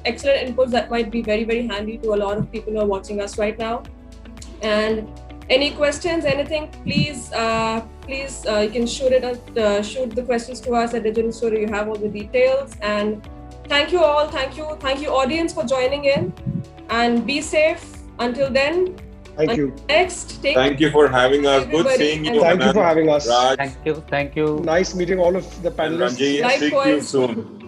excellent inputs that might be very, very handy to a lot of people who are watching us right now. And any questions, anything, please, you can shoot the questions to us at Digital Story. You have all the details. And thank you all. Thank you, audience, for joining in. And be safe. Until then. Thank you. Next. Thank you for having us. Good seeing you. Thank you for having us. Raj. Thank you. Nice meeting all of the panelists. Ranjit, speak to you soon.